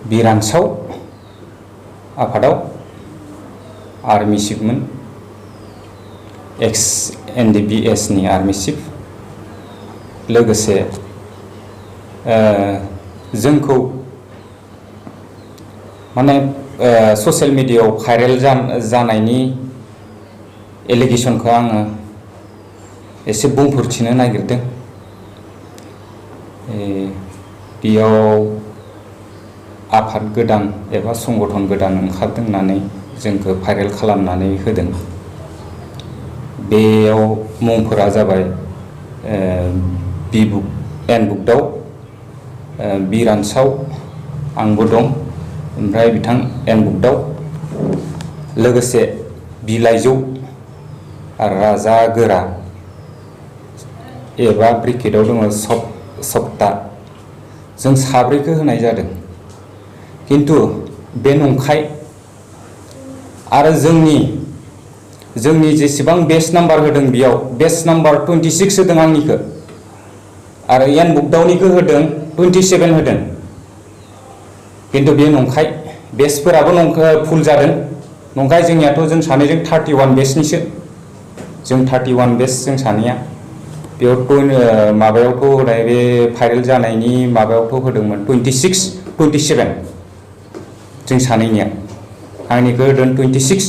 बिरानसाव आफादाव army चिफमोन, एक्स NDBS नि army chief. लोगोसे जोंखौ माने ससियेल मिडियायाव भाइरेल जानायनि एलिगेशनखौ आङो एसे बुंफोरथिनो नागिरदों। बेयाव आफाद गोदान एबा संगठन गोदान ओंखारदों होननानै जोंखौ भाइरेल खालामनानै होदों। बेयाव मुंफोरा जाबाय एनबुकदाव बिरानसाव आंबो दं, ओमफ्राय बिथां एनबुकदाव लोगोसे बिलाइजौ राजा गोरा एबा ब्रिकेटआव दङ सप्ता। जों साब्रैखौ होनाय जादों, किन्तु बे नंखाय। आरो जोंनि जेसेबां बेच नाम्बार होदों बेयाव बेच नाम्बार 26 होदों आंनिखौ, आरो एनबुकदावनिखौ होदों 27 होदों। किन्तु बे नंखाय, बेचफोराबो फुल जादों। नंखाय जोंनियाथ' जों सानैजों 31 बेचनिसो, जों 31 बेच जों सानैया। बेयावथ' माबायावथ' होनाय बे भाइरेल जानायनि माबायावथ' होदोंमोन 26, 27 जों सानैनिया। आंनिखौ होदों 26,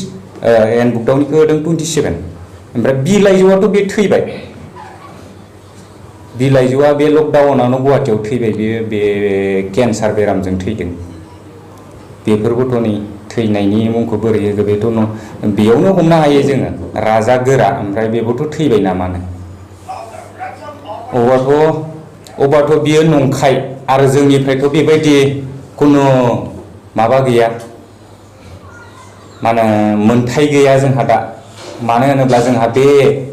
एनबुकदावनिखौ होदों 27। ओमफ्राय बिलाइजौआथ' बे थैबाय। बिलाइजौआ बे लकडाउनावनो गुवाहाटियाव थैबाय। बे केन्सार बेरामजों थैदों। बेफोरखौथ' नै थैनायनि मुंखौ बोरै होगो बेथ' बेयावनो हमनो हायो जोङो, राजा गोरा। ओमफ्राय बेबोथ' थैबाय नामानो। अबाथ' बियो नंखाय। आरो जोंनिफ्रायथ' बेबायदि खुनु माबा गैया, माने मोनथाय गैया जोंहा दा। मानो होनोब्ला जोंहा बे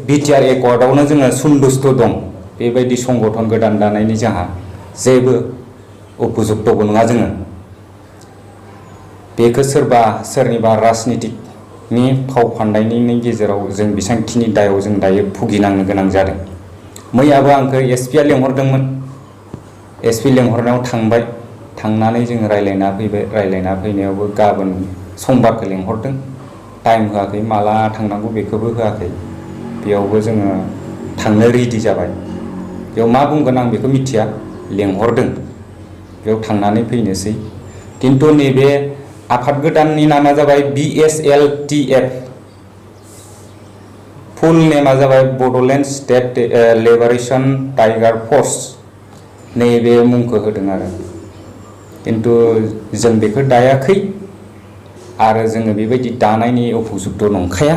BTR एकर्डआवनो जोङो सन्तुष्ट दं। बेबायदि संगठन गोदान दानायनि जोंहा जेबो उपजुक्तबो नङा जोङो। बेखौ सोरनिबा राजनितिकनि फाव फान्दायनायनि गेजेराव जों बेसेबांखिनि दायाव जों दायो भुगिनांनो गोनां जादों। मैयाबो आंखौ SPआ लेंहरदोंमोन। SP लेंहरनायाव थांबाय, थांनानै जों रायज्लायना फैबाय। रायज्लायना फैनायावबो गाबोन समबारखौ लेंहरदों, टाइम होआखै, माला थांनांगौ बेखौबो होआखै। बेयावबो जोङो थांनो रेडि जाबाय। बेयाव मा बुंगोन आं बेखौ मिथिया, लेंहरदों, बेयाव थांनानै फैनोसै। किन्तु नैबे आफाद गोदाननि नामा जाबाय BSLTF, फुल नेमा जाबाय Bodoland state liberation tiger force. नैबे मुंखौ होदों आरो। किन्तु जों बेखौ दायाखै, आरो जोङो बेबायदि दानायनि उपजुक्त नंखाया,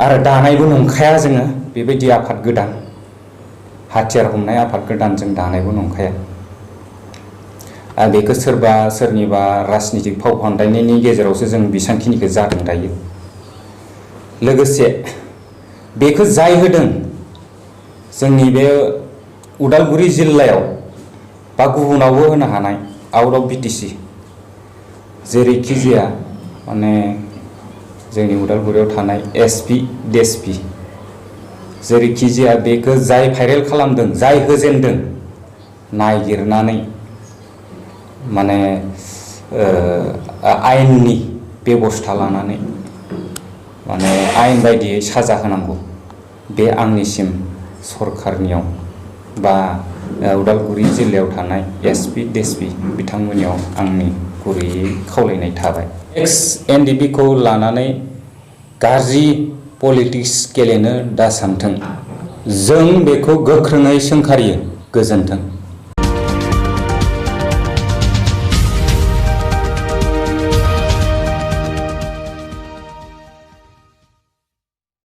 आरो दानायबो नंखाया। जोङो बेबायदि आफाद गोदान, हाथियार हमनाय आफाद गोदान जों दानायबो नंखाया। बेखौ सोरनिबा राजनितिक फाव फान्दायनायनि गेजेरावसो जों बेसेबांखिनिखौ जादों दायो। लोगोसे बेखौ जाय होदों, जोंनि बे उदालगुरि जिल्लायाव बा गुबुनावबो होनो हानाय, आउट अफ BTC, जेरैखि जाया माने जोंनि उदालगुरियाव थानाय SP, DSP, जेरैखि जाया बेखौ जाय भाइरेल खालामदों, जाय होजेनदों, नागिरनानै माने आयेननि बेबस्था लानानै माने आयेन बायदियै साजा होनांगौ। बे आंनिसिम सरकारनियाव बा उदालगुरि जिल्लायाव थानाय SP, DSP बिथांमोननियाव आंनि गुरैयै खावलायनाय थाबाय। NDB खौ लानानै गाज्रि पलिटिक्स गेलेनो दासानथों। जों बेखौ गोख्रोङै सोंखारियो। गोजोन्थों।